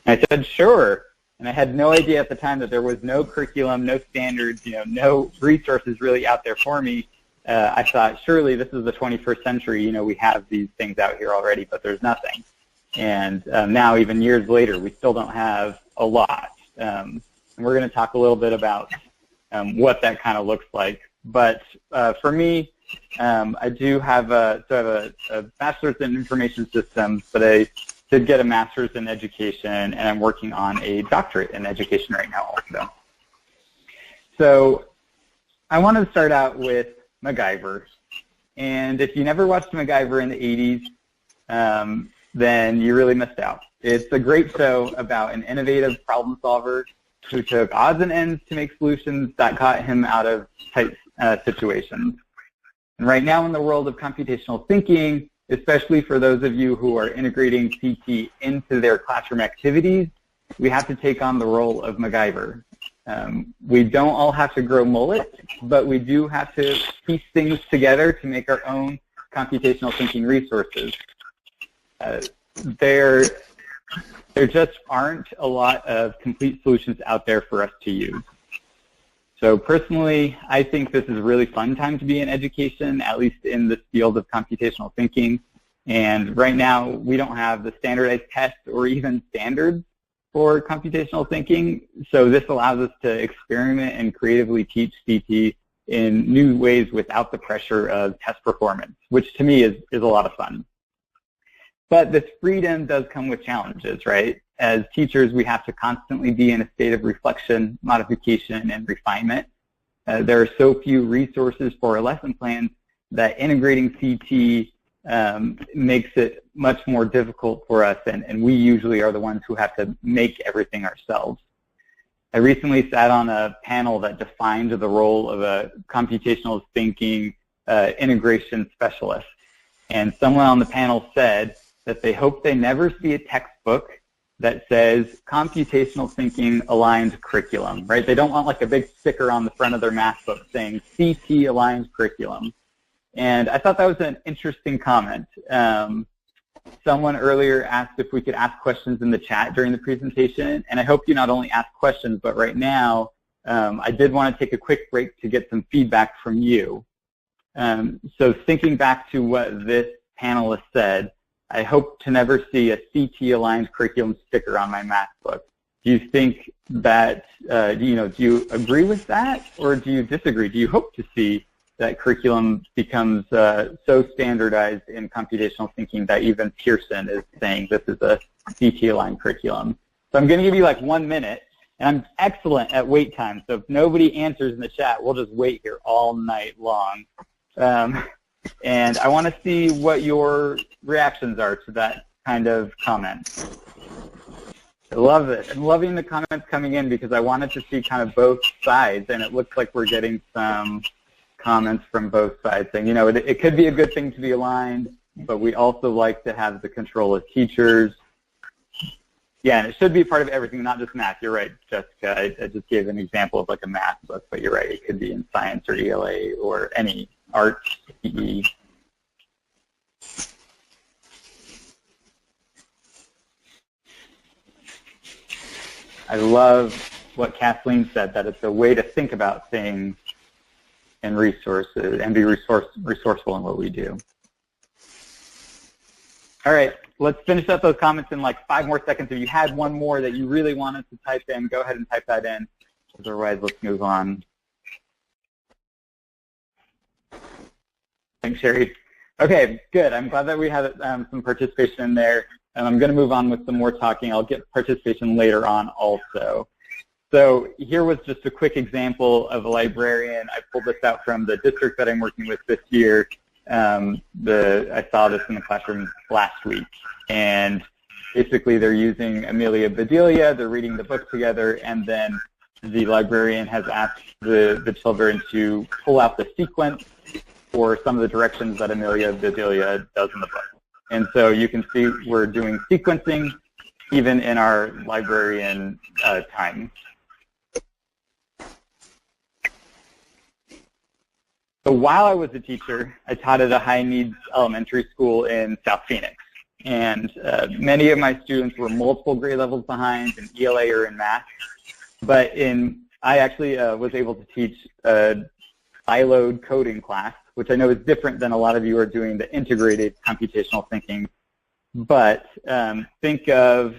I said, sure. And I had no idea at the time that there was no curriculum, no standards, no resources really out there for me. I thought, surely this is the 21st century. We have these things out here already, but there's nothing. And now, even years later, we still don't have a lot. And we're going to talk a little bit about what that kind of looks like. But for me, I do have a bachelor's in information systems, but I did get a master's in education, and I'm working on a doctorate in education right now also. So I want to start out with MacGyver. And if you never watched MacGyver in the 80s, then you really missed out. It's a great show about an innovative problem solver who took odds and ends to make solutions that got him out of tight situations. And right now in the world of computational thinking, especially for those of you who are integrating CT into their classroom activities, we have to take on the role of MacGyver. We don't all have to grow mullets, but we do have to piece things together to make our own computational thinking resources. There just aren't a lot of complete solutions out there for us to use. So personally, I think this is a really fun time to be in education, at least in this field of computational thinking. And right now, we don't have the standardized tests or even standards for computational thinking. So this allows us to experiment and creatively teach CT in new ways without the pressure of test performance, which to me is a lot of fun. But this freedom does come with challenges, right? As teachers, we have to constantly be in a state of reflection, modification, and refinement. There are so few resources for our lesson plans that integrating CT makes it much more difficult for us, and we usually are the ones who have to make everything ourselves. I recently sat on a panel that defined the role of a computational thinking integration specialist, and someone on the panel said that they hope they never see a textbook that says computational thinking aligned curriculum, right? They don't want like a big sticker on the front of their math book saying CT aligned curriculum. And I thought that was an interesting comment. Someone earlier asked if we could ask questions in the chat during the presentation, and I hope you not only ask questions, but right now I did want to take a quick break to get some feedback from you. So thinking back to what this panelist said, I hope to never see a CT-aligned curriculum sticker on my math book. Do you think that, do you agree with that, or do you disagree? Do you hope to see that curriculum becomes so standardized in computational thinking that even Pearson is saying this is a CT-aligned curriculum? So I'm going to give you like 1 minute, and I'm excellent at wait time, so if nobody answers in the chat, we'll just wait here all night long. And I want to see what your reactions are to that kind of comment. I love it. I'm loving the comments coming in because I wanted to see kind of both sides, and it looks like we're getting some comments from both sides saying, it could be a good thing to be aligned, but we also like to have the control as teachers. Yeah, and it should be a part of everything, not just math. You're right, Jessica. I just gave an example of like a math book, but you're right. It could be in science or ELA or any arts, PE. I love what Kathleen said, that it's a way to think about things and resources and be resourceful in what we do. All right, let's finish up those comments in like 5 more seconds. If you had one more that you really wanted to type in, go ahead and type that in. Otherwise, let's move on. Thanks, Sherry. Okay, good. I'm glad that we had some participation in there. And I'm going to move on with some more talking. I'll get participation later on also. So here was just a quick example of a librarian. I pulled this out from the district that I'm working with this year. I saw this in the classroom last week. And basically they're using Amelia Bedelia. They're reading the book together. And then the librarian has asked the children to pull out the sequence for some of the directions that Amelia Bedelia does in the book. And so you can see we're doing sequencing even in our librarian time. So while I was a teacher, I taught at a high-needs elementary school in South Phoenix. And many of my students were multiple grade levels behind in ELA or in math. But I actually was able to teach a siloed coding class, which I know is different than a lot of you are doing the integrated computational thinking. But think of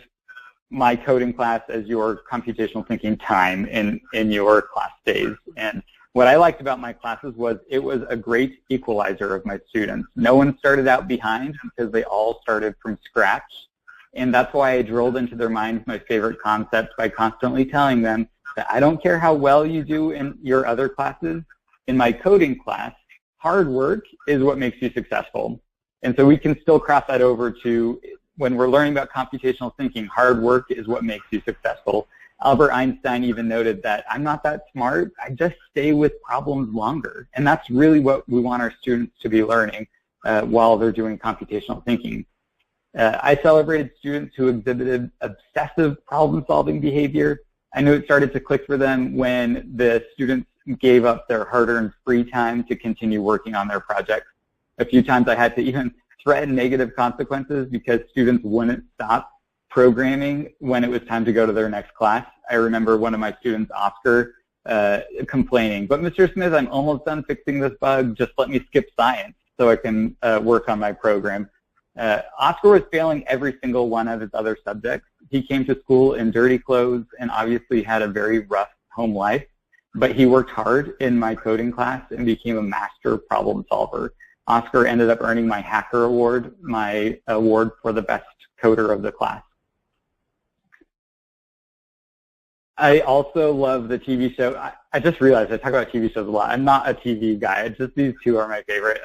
my coding class as your computational thinking time in your class days. And what I liked about my classes was it was a great equalizer of my students. No one started out behind because they all started from scratch. And that's why I drilled into their minds my favorite concepts by constantly telling them that I don't care how well you do in your other classes. In my coding class, hard work is what makes you successful. And so we can still cross that over to when we're learning about computational thinking, hard work is what makes you successful. Albert Einstein even noted that I'm not that smart, I just stay with problems longer. And that's really what we want our students to be learning while they're doing computational thinking. I celebrated students who exhibited obsessive problem-solving behavior. I knew it started to click for them when the students gave up their hard-earned free time to continue working on their projects. A few times I had to even threaten negative consequences because students wouldn't stop programming when it was time to go to their next class. I remember one of my students, Oscar, complaining, "But Mr. Smith, I'm almost done fixing this bug. Just let me skip science so I can work on my program." Oscar was failing every single one of his other subjects. He came to school in dirty clothes and obviously had a very rough home life, but he worked hard in my coding class and became a master problem solver. Oscar ended up earning my Hacker Award, my award for the best coder of the class. I also love the TV show. I just realized I talk about TV shows a lot. I'm not a TV guy. Just these two are my favorite,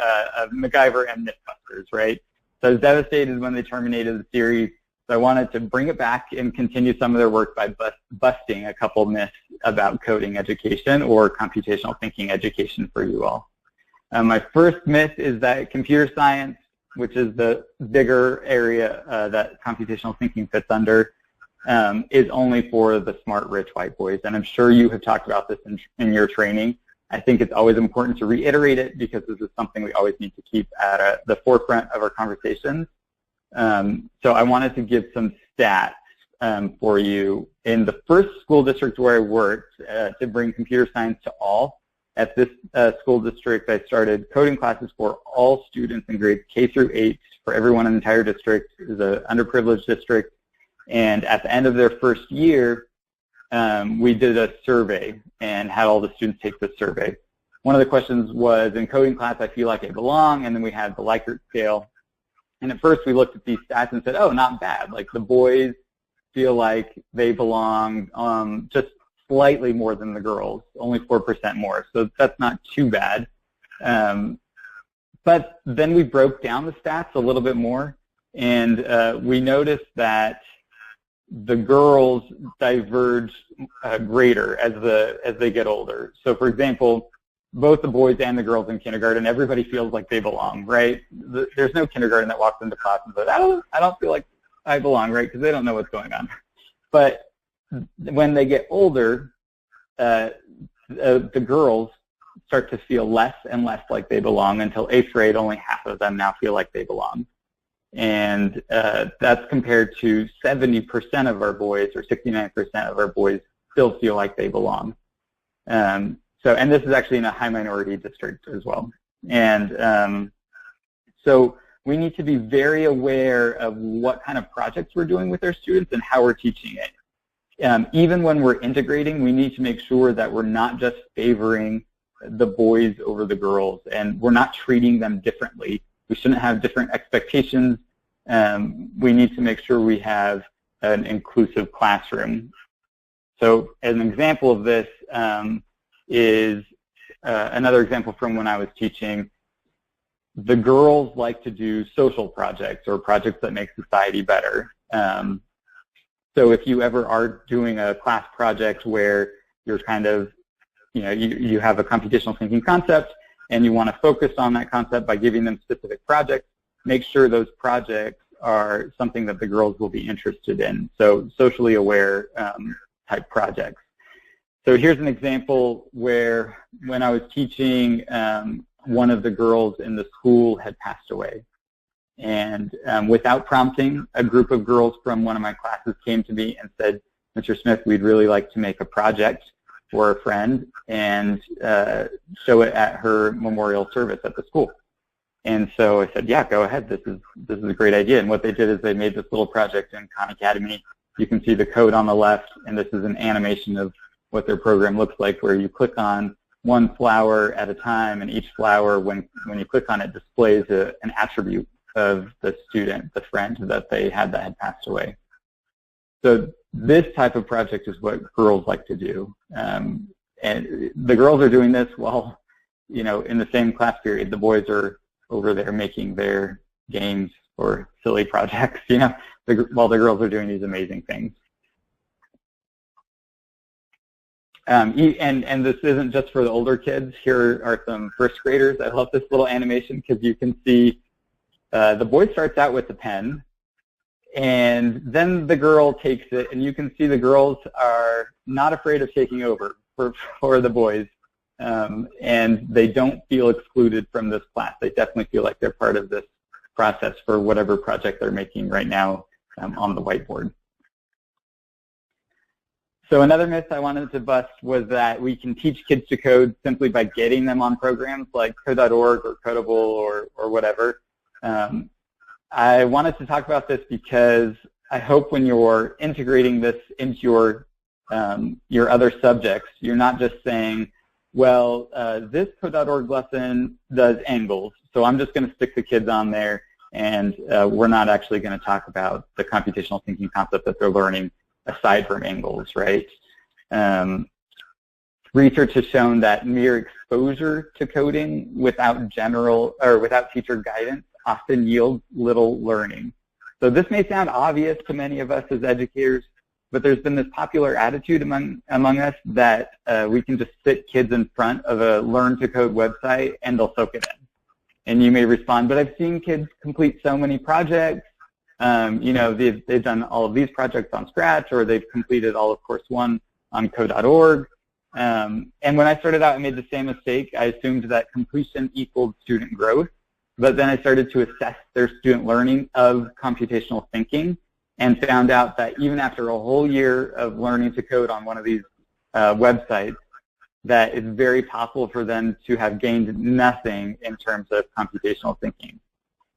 MacGyver and Mythbusters, right? So I was devastated when they terminated the series. So I wanted to bring it back and continue some of their work by busting a couple myths about coding education or computational thinking education for you all. My first myth is that computer science, which is the bigger area that computational thinking fits under, is only for the smart, rich white boys. And I'm sure you have talked about this in your training. I think it's always important to reiterate it because this is something we always need to keep at the forefront of our conversations. So I wanted to give some stats for you. In the first school district where I worked to bring computer science to all, at this school district, I started coding classes for all students in grades K through 8 for everyone in the entire district. It was an underprivileged district. And at the end of their first year, we did a survey and had all the students take the survey. One of the questions was, in coding class, I feel like I belong, and then we had the Likert scale. And at first, we looked at these stats and said, oh, not bad. Like, the boys feel like they belong just slightly more than the girls, only 4% more. So that's not too bad. But then we broke down the stats a little bit more, and we noticed that the girls diverge greater as they get older. So, for example, both the boys and the girls in kindergarten, everybody feels like they belong, right? There's no kindergarten that walks into class and says, I don't feel like I belong, right? Because they don't know what's going on. But when they get older, the girls start to feel less and less like they belong until 8th grade. Only half of them now feel like they belong. And that's compared to 70% of our boys, or 69% of our boys still feel like they belong. And this is actually in a high minority district as well. And so we need to be very aware of what kind of projects we're doing with our students and how we're teaching it. Even when we're integrating, we need to make sure that we're not just favoring the boys over the girls, and we're not treating them differently. We shouldn't have different expectations. We need to make sure we have an inclusive classroom. So as an example of this is another example from when I was teaching. The girls like to do social projects or projects that make society better. So if you ever are doing a class project where you're kind of, you have a computational thinking concept and you want to focus on that concept by giving them specific projects, make sure those projects are something that the girls will be interested in. So socially aware type projects. So here's an example where when I was teaching, one of the girls in the school had passed away. And without prompting, a group of girls from one of my classes came to me and said, Mr. Smith, we'd really like to make a project for a friend and show it at her memorial service at the school. And so I said, yeah, go ahead. This is a great idea. And what they did is they made this little project in Khan Academy. You can see the code on the left, and this is an animation of what their program looks like, where you click on one flower at a time, and each flower, when you click on it, displays an attribute of the student, the friend that they had that had passed away. So this type of project is what girls like to do. And the girls are doing this while, in the same class period, the boys are over there making their games or silly projects, while the girls are doing these amazing things. And this isn't just for the older kids. Here are some first graders. I love this little animation because you can see the boy starts out with the pen, and then the girl takes it, and you can see the girls are not afraid of taking over for the boys, and they don't feel excluded from this class. They definitely feel like they're part of this process for whatever project they're making right now on the whiteboard. So another myth I wanted to bust was that we can teach kids to code simply by getting them on programs like code.org or Equitable or whatever. I wanted to talk about this because I hope when you're integrating this into your other subjects, you're not just saying, well, this code.org lesson does angles, so I'm just going to stick the kids on there, and we're not actually going to talk about the computational thinking concept that they're learning aside from angles, right? Research has shown that mere exposure to coding without teacher guidance often yields little learning. So this may sound obvious to many of us as educators, but there's been this popular attitude among us that we can just sit kids in front of a Learn to Code website and they'll soak it in. And you may respond, but I've seen kids complete so many projects. They've done all of these projects on Scratch, or they've completed all of Course 1 on code.org. And when I started out, I made the same mistake. I assumed that completion equaled student growth, but then I started to assess their student learning of computational thinking and found out that even after a whole year of learning to code on one of these websites, that it's very possible for them to have gained nothing in terms of computational thinking.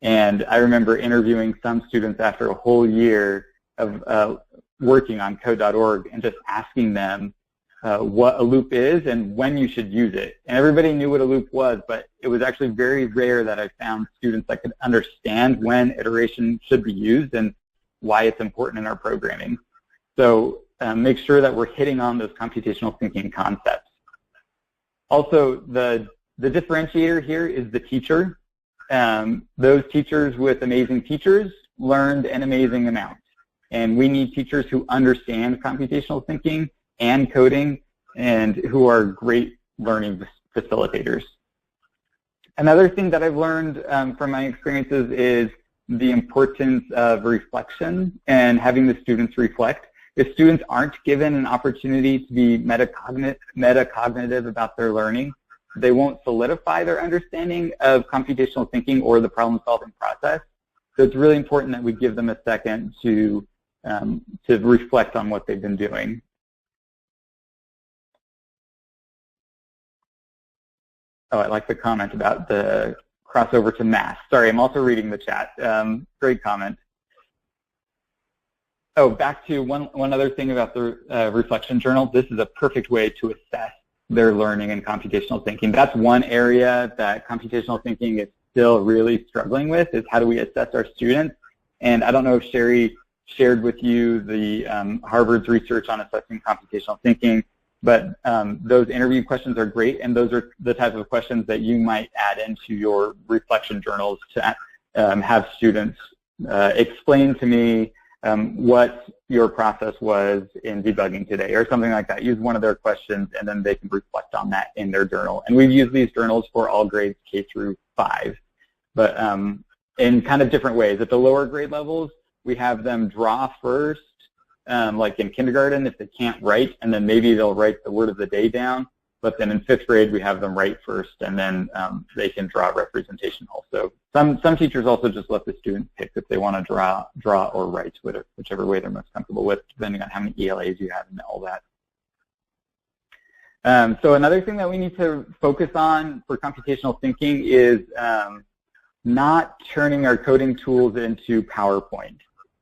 And I remember interviewing some students after a whole year of working on code.org and just asking them what a loop is and when you should use it. And everybody knew what a loop was, but it was actually very rare that I found students that could understand when iteration should be used and why it's important in our programming. So make sure that we're hitting on those computational thinking concepts. Also, the differentiator here is the teacher. Those teachers with amazing teachers learned an amazing amount. And we need teachers who understand computational thinking and coding and who are great learning facilitators. Another thing that I've learned from my experiences is the importance of reflection and having the students reflect. If students aren't given an opportunity to be metacognitive about their learning, they won't solidify their understanding of computational thinking or the problem-solving process. So it's really important that we give them a second to reflect on what they've been doing. Oh, I like the comment about the crossover to math. Sorry, I'm also reading the chat. Great comment. Oh, back to one other thing about the reflection journal. This is a perfect way to assess their learning in computational thinking. That's one area that computational thinking is still really struggling with, is how do we assess our students. And I don't know if Sherry shared with you the Harvard's research on assessing computational thinking, but those interview questions are great, and those are the type of questions that you might add into your reflection journals to have students explain to me what your process was in debugging today, or something like that. Use one of their questions, and then they can reflect on that in their journal. And we've used these journals for all grades K through 5, but in kind of different ways. At the lower grade levels, we have them draw first, like in kindergarten, if they can't write, and then maybe they'll write the word of the day down. but then in 5th grade we have them write first, and then they can draw representation also. Some teachers also just let the students pick if they want to draw or write, whichever way they're most comfortable with, depending on how many ELAs you have and all that. So another thing that we need to focus on for computational thinking is not turning our coding tools into PowerPoint.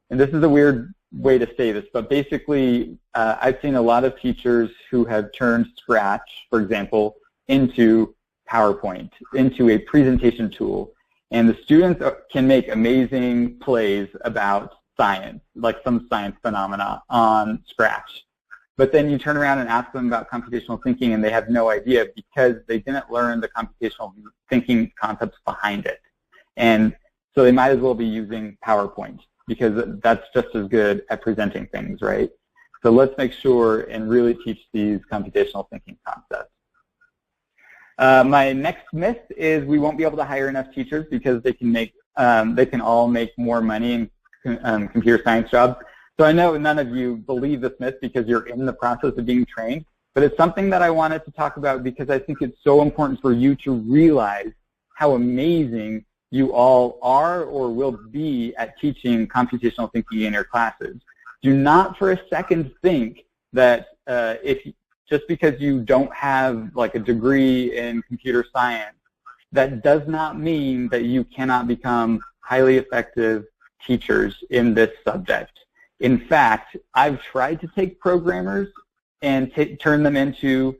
And this is a weird way to say this, but basically I've seen a lot of teachers who have turned Scratch, for example, into PowerPoint, into a presentation tool. And the students can make amazing plays about science, like some science phenomena on Scratch. But then you turn around and ask them about computational thinking and they have no idea because they didn't learn the computational thinking concepts behind it. And so they might as well be using PowerPoint because that's just as good at presenting things, right? So let's make sure and really teach these computational thinking concepts. My next myth is we won't be able to hire enough teachers because they can all make more money in computer science jobs. So I know none of you believe this myth because you're in the process of being trained, but it's something that I wanted to talk about because I think it's so important for you to realize how amazing you all are or will be at teaching computational thinking in your classes. Do not for a second think that just because you don't have like a degree in computer science, that does not mean that you cannot become highly effective teachers in this subject. In fact, I've tried to take programmers and turn them into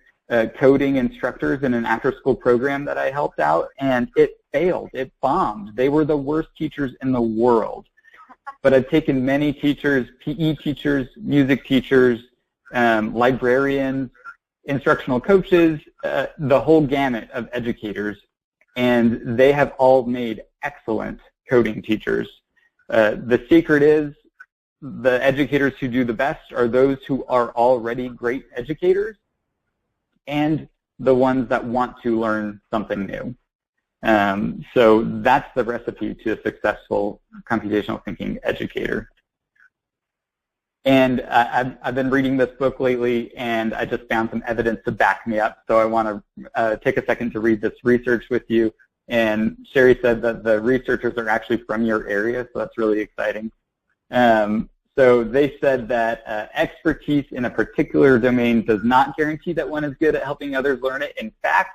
coding instructors in an after-school program that I helped out, and it failed. It bombed. They were the worst teachers in the world. But I've taken many teachers, PE teachers, music teachers, librarians, instructional coaches, the whole gamut of educators, and they have all made excellent coding teachers. The secret is the educators who do the best are those who are already great educators and the ones that want to learn something new. So that's the recipe to a successful computational thinking educator. And I've been reading this book lately, and I just found some evidence to back me up. So I want to take a second to read this research with you. And Sherry said that the researchers are actually from your area, so that's really exciting. So they said that expertise in a particular domain does not guarantee that one is good at helping others learn it. In fact,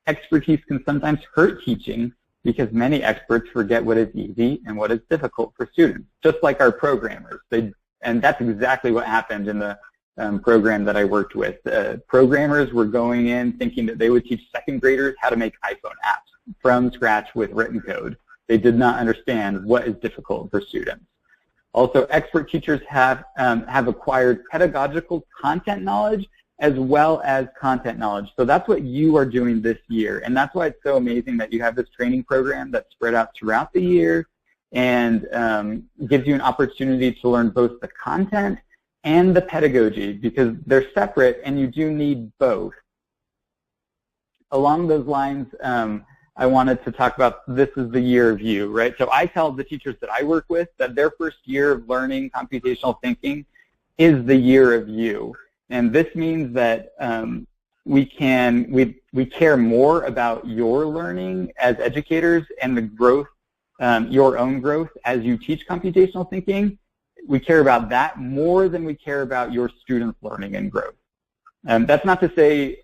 expertise can sometimes hurt teaching because many experts forget what is easy and what is difficult for students, just like our programmers. And that's exactly what happened in the program that I worked with. Programmers were going in thinking that they would teach 2nd graders how to make iPhone apps from scratch with written code. They did not understand what is difficult for students. Also, expert teachers have acquired pedagogical content knowledge as well as content knowledge. So that's what you are doing this year. And that's why it's so amazing that you have this training program that's spread out throughout the year and gives you an opportunity to learn both the content and the pedagogy because they're separate and you do need both. Along those lines, I wanted to talk about this is the year of you, right? So I tell the teachers that I work with that their first year of learning computational thinking is the year of you. And this means that we care more about your learning as educators and the growth, your own growth as you teach computational thinking. We care about that more than we care about your students' learning and growth. That's not to say,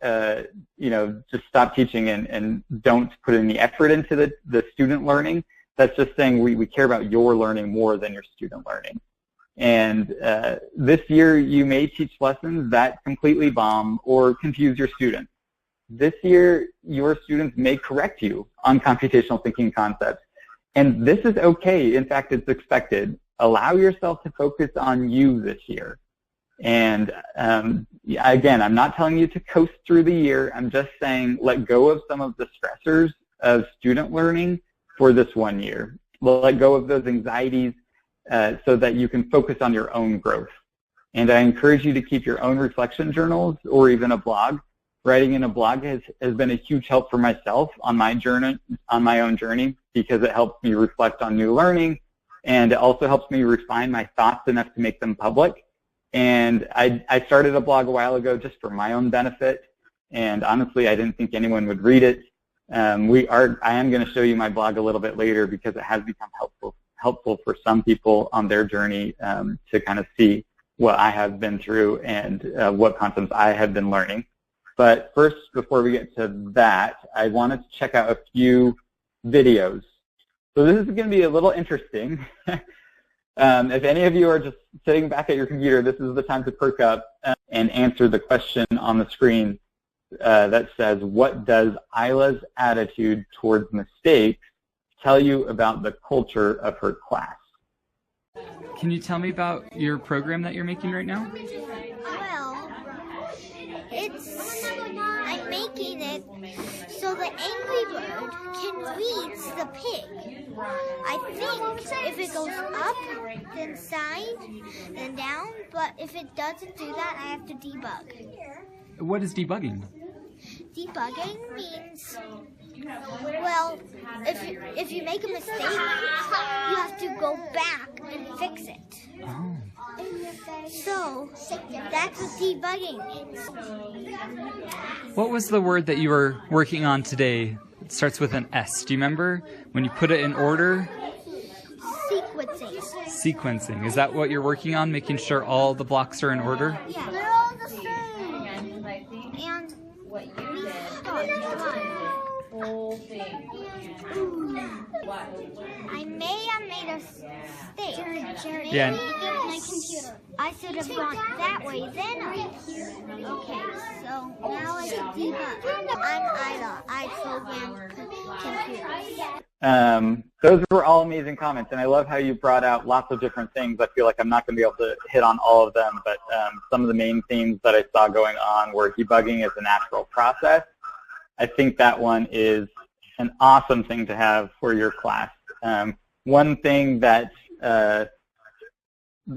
just stop teaching and don't put any effort into the student learning. That's just saying we care about your learning more than your student learning. And this year, you may teach lessons that completely bomb or confuse your students. This year, your students may correct you on computational thinking concepts. And this is okay. In fact, it's expected. Allow yourself to focus on you this year. And again, I'm not telling you to coast through the year. I'm just saying let go of some of the stressors of student learning for this one year. Let go of those anxieties so that you can focus on your own growth. And I encourage you to keep your own reflection journals or even a blog. Writing in a blog has been a huge help for myself on my own journey because it helps me reflect on new learning, and it also helps me refine my thoughts enough to make them public. And I started a blog a while ago just for my own benefit, and honestly, I didn't think anyone would read it. I am going to show you my blog a little bit later because it has become helpful for some people on their journey to kind of see what I have been through and what concepts I have been learning. But first, before we get to that, I wanted to check out a few videos. So this is going to be a little interesting. If any of you are just sitting back at your computer, this is the time to perk up and answer the question on the screen that says, what does Isla's attitude towards mistakes tell you about the culture of her class? Can you tell me about your program that you're making right now? Well, I'm making it so the angry bird can reach the pig. I think if it goes up, then side, then down, but if it doesn't do that, I have to debug. What is debugging? Debugging means, well, if you make a mistake, you have to go back and fix it. Oh. So, that's what debugging means. What was the word that you were working on today? It starts with an S. Do you remember when you put it in order? Sequencing. Sequencing. Is that what you're working on, making sure all the blocks are in order? Yeah, they're all the same. And I may have made a mistake. Yeah. My computer. I should have gone that way, then okay, so now I can debug. I'm Ida. I program computers. Those were all amazing comments, and I love how you brought out lots of different things. I feel like I'm not going to be able to hit on all of them, but some of the main themes that I saw going on were debugging is a natural process. I think that one is an awesome thing to have for your class. One thing that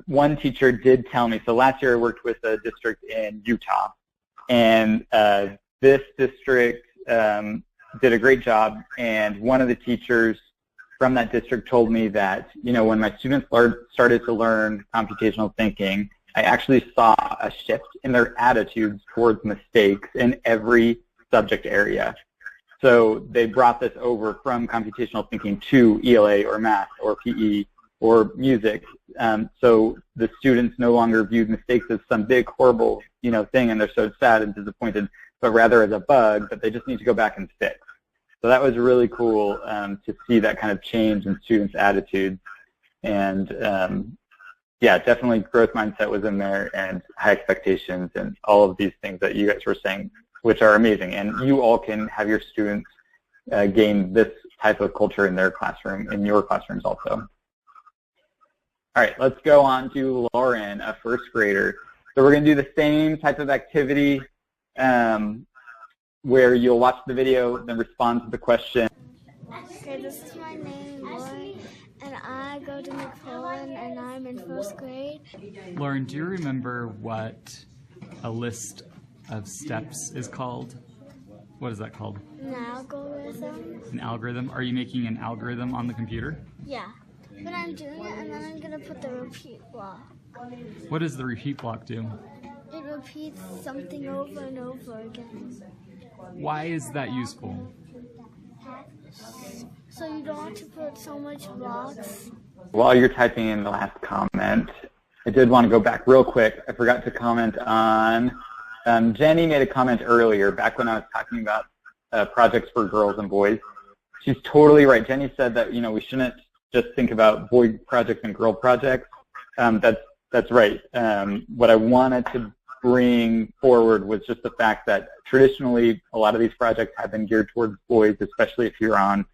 one teacher did tell me, so last year I worked with a district in Utah, and this district did a great job, and one of the teachers from that district told me that, you know, when my students started to learn computational thinking, I actually saw a shift in their attitudes towards mistakes in every subject area. So they brought this over from computational thinking to ELA or math or PE or music. So the students no longer viewed mistakes as some big, horrible, you know, thing, and they're so sad and disappointed, but rather as a bug that they just need to go back and fix. So that was really cool to see that kind of change in students' attitudes. And yeah, definitely growth mindset was in there, and high expectations, and all of these things that you guys were saying, which are amazing. And you all can have your students gain this type of culture in their classroom, in your classrooms also. All right, let's go on to Lauren, a first grader. So we're going to do the same type of activity where you'll watch the video, then respond to the question. Okay, this is my name, Lauren, and I go to McFarland, and I'm in first grade. Lauren, do you remember what a list of steps is called? What is that called? An algorithm. An algorithm? Are you making an algorithm on the computer? Yeah, but I'm doing it, and then I'm going to put the repeat block. What does the repeat block do? It repeats something over and over again. Why is that useful? So you don't have to put so much blocks. While you're typing in the last comment, I did want to go back real quick. I forgot to comment on, Jenny made a comment earlier, back when I was talking about projects for girls and boys. She's totally right. Jenny said that, you know, we shouldn't just think about boy projects and girl projects. That's right. What I wanted to bring forward was just the fact that traditionally a lot of these projects have been geared towards boys, especially if you're on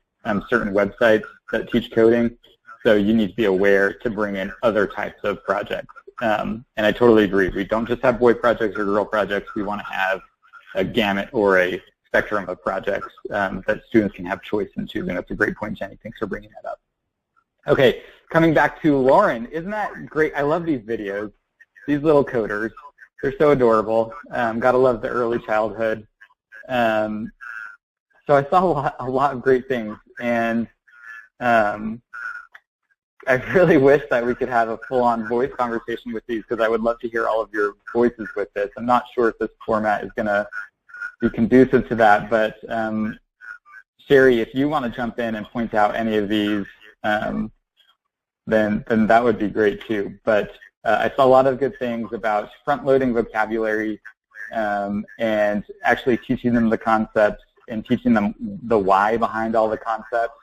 certain websites that teach coding. So you need to be aware to bring in other types of projects. And I totally agree. We don't just have boy projects or girl projects. We want to have a gamut or a spectrum of projects that students can have choice into. And that's a great point, Jenny. Thanks for bringing that up. Okay, coming back to Lauren, isn't that great? I love these videos, these little coders. They're so adorable. Gotta love the early childhood. So I saw a lot of great things, and I really wish that we could have a full-on voice conversation with these, because I would love to hear all of your voices with this. I'm not sure if this format is going to conducive to that. But Sherry, if you want to jump in and point out any of these, then that would be great too. But I saw a lot of good things about front-loading vocabulary and actually teaching them the concepts and teaching them the why behind all the concepts.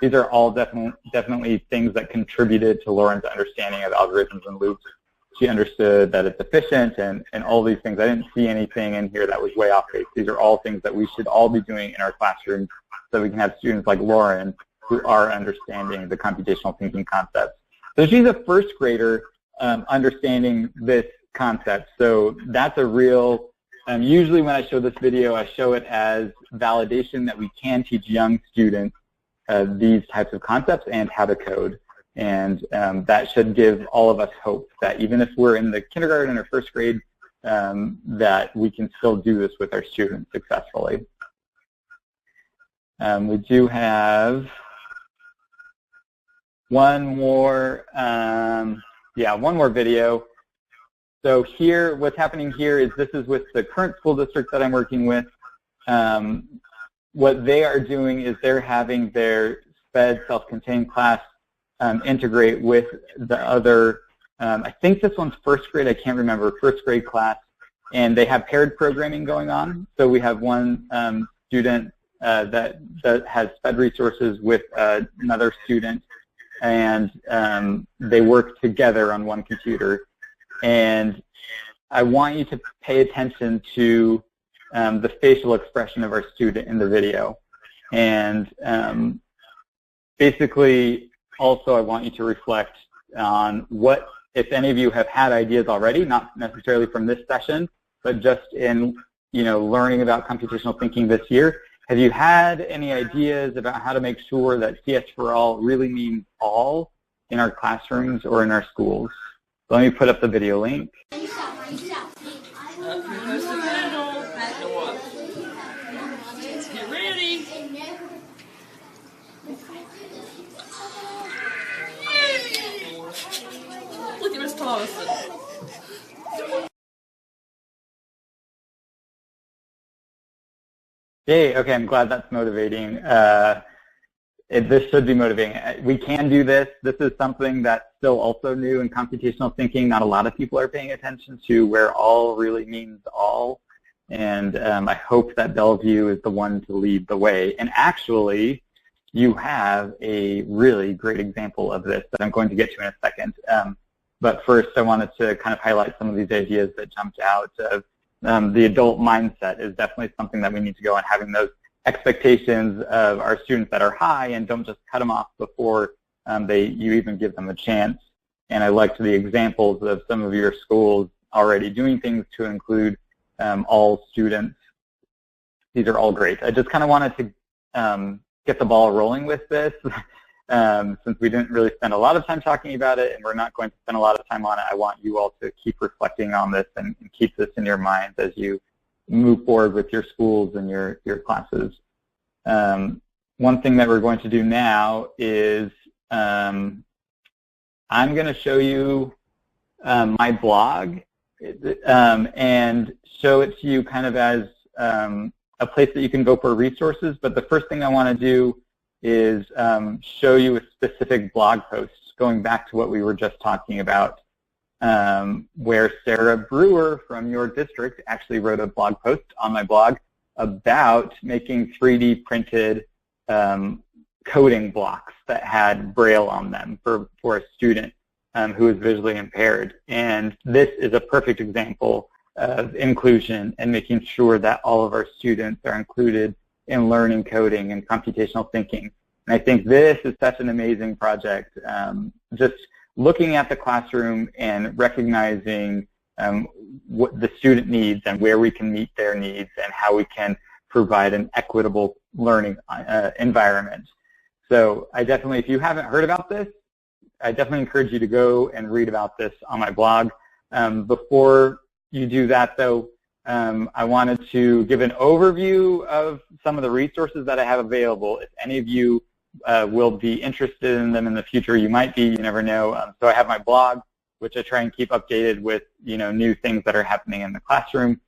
These are all definitely things that contributed to Lauren's understanding of algorithms and loops. She understood that it's efficient and all these things. I didn't see anything in here that was way off base. These are all things that we should all be doing in our classrooms so we can have students like Lauren who are understanding the computational thinking concepts. So she's a first grader understanding this concept. So that's a real, usually when I show this video, I show it as validation that we can teach young students these types of concepts and how to code. And that should give all of us hope that even if we're in the kindergarten or first grade, that we can still do this with our students successfully. We do have one more video. So here, what's happening here is this is with the current school district that I'm working with. What they are doing is they're having their SpEd self-contained class integrate with the other, I think this one's first grade, I can't remember, first grade class, and they have paired programming going on. So we have one student that has SpEd resources with another student, and they work together on one computer. And I want you to pay attention to the facial expression of our student in the video. And basically, also I want you to reflect on what, if any of you have had ideas already, not necessarily from this session, but just in learning about computational thinking this year. Have you had any ideas about how to make sure that CS for all really means all in our classrooms or in our schools? So let me put up the video link. Get ready. Look at Miss Thomason. Yay, okay, I'm glad that's motivating. This should be motivating. We can do this. This is something that's still also new in computational thinking. Not a lot of people are paying attention to where all really means all. And I hope that Bellevue is the one to lead the way. And actually, you have a really great example of this that I'm going to get to in a second. But first, I wanted to kind of highlight some of these ideas that jumped out. The adult mindset is definitely something that we need to go on, having those expectations of our students that are high and don't just cut them off before you even give them a chance. And I liked the examples of some of your schools already doing things to include all students. These are all great. I just kind of wanted to get the ball rolling with this. Since we didn't really spend a lot of time talking about it and we're not going to spend a lot of time on it, I want you all to keep reflecting on this and keep this in your minds as you move forward with your schools and your classes. One thing that we're going to do now is I'm going to show you my blog and show it to you kind of as a place that you can go for resources. But the first thing I want to do is show you a specific blog post going back to what we were just talking about, where Sarah Brewer from your district actually wrote a blog post on my blog about making 3D printed coding blocks that had Braille on them for a student who is visually impaired. And this is a perfect example of inclusion and making sure that all of our students are included in learning coding and computational thinking. And I think this is such an amazing project. Just looking at the classroom and recognizing what the student needs and where we can meet their needs and how we can provide an equitable learning environment. So I definitely, if you haven't heard about this, I definitely encourage you to go and read about this on my blog. Before you do that, though, I wanted to give an overview of some of the resources that I have available. If any of you will be interested in them in the future, you might be, you never know. So I have my blog, which I try and keep updated with new things that are happening in the classroom.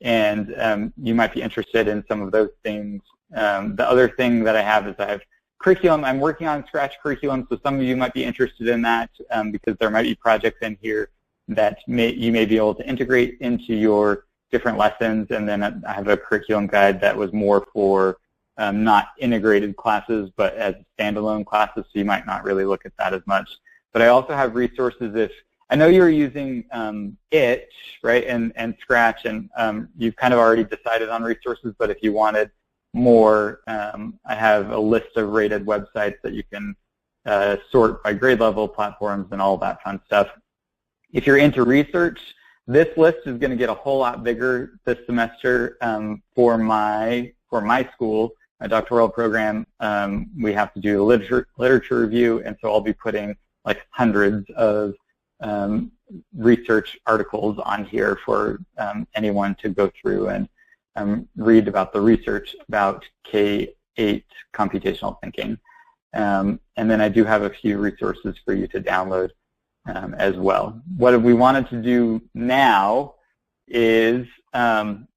and you might be interested in some of those things. The other thing that I have is I have curriculum. I'm working on Scratch curriculum, so some of you might be interested in that because there might be projects in here that you may be able to integrate into your different lessons. And then I have a curriculum guide that was more for not integrated classes, but as standalone classes, so you might not really look at that as much. But I also have resources if, I know you're using it, right, and Scratch, and you've kind of already decided on resources, but if you wanted more, I have a list of rated websites that you can sort by grade level, platforms, and all that fun stuff. If you're into research, this list is going to get a whole lot bigger this semester for my school, my doctoral program. We have to do a literature review, and so I'll be putting like hundreds of research articles on here for anyone to go through and read about the research about K-8 computational thinking. And then I do have a few resources for you to download as well. What we wanted to do now is kind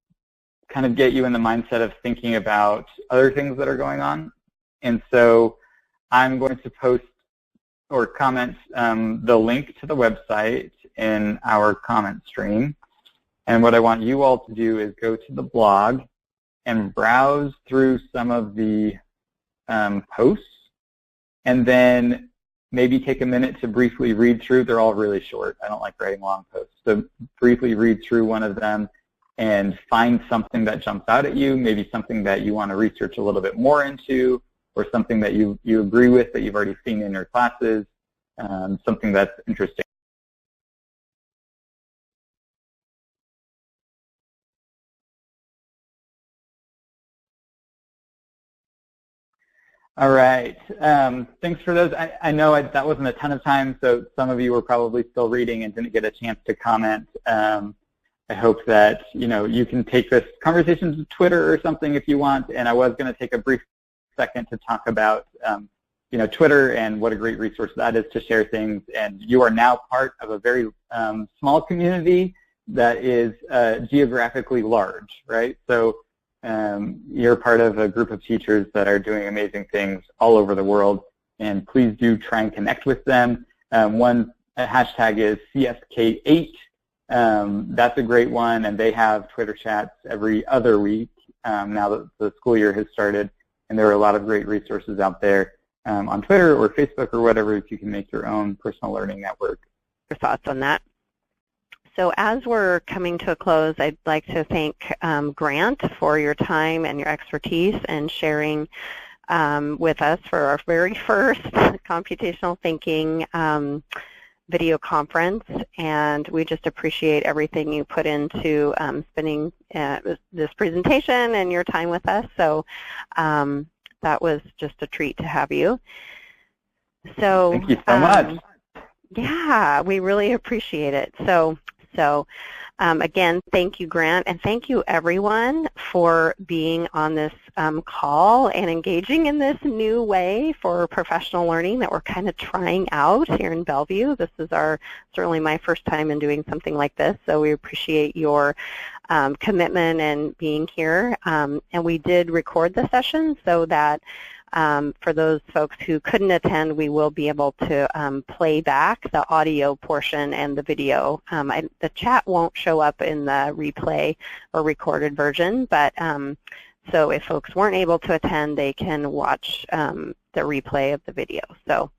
of get you in the mindset of thinking about other things that are going on. And so I'm going to post or comment the link to the website in our comment stream. And what I want you all to do is go to the blog and browse through some of the posts, and then maybe take a minute to briefly read through. They're all really short. I don't like writing long posts. So briefly read through one of them and find something that jumps out at you, maybe something that you want to research a little bit more into, or something that you agree with that you've already seen in your classes, something that's interesting. All right. Thanks for those. I know that wasn't a ton of time, so some of you were probably still reading and didn't get a chance to comment. I hope that you can take this conversation to Twitter or something if you want. And I was going to take a brief second to talk about Twitter and what a great resource that is to share things. And you are now part of a very small community that is geographically large, right? So you're part of a group of teachers that are doing amazing things all over the world, and please do try and connect with them. One hashtag is CSK8. That's a great one, and they have Twitter chats every other week now that the school year has started, and there are a lot of great resources out there on Twitter or Facebook or whatever, if you can make your own personal learning network. Your thoughts on that? So as we're coming to a close, I'd like to thank Grant for your time and your expertise and sharing with us for our very first computational thinking video conference. And we just appreciate everything you put into spending this presentation and your time with us. So that was just a treat to have you. So thank you so much. Yeah, we really appreciate it. So again, thank you, Grant, and thank you, everyone, for being on this call and engaging in this new way for professional learning that we're kind of trying out here in Bellevue. This is certainly my first time in doing something like this, so we appreciate your commitment and being here. And we did record the session so that for those folks who couldn't attend, we will be able to play back the audio portion and the video. The chat won't show up in the replay or recorded version, but so if folks weren't able to attend, they can watch the replay of the video. So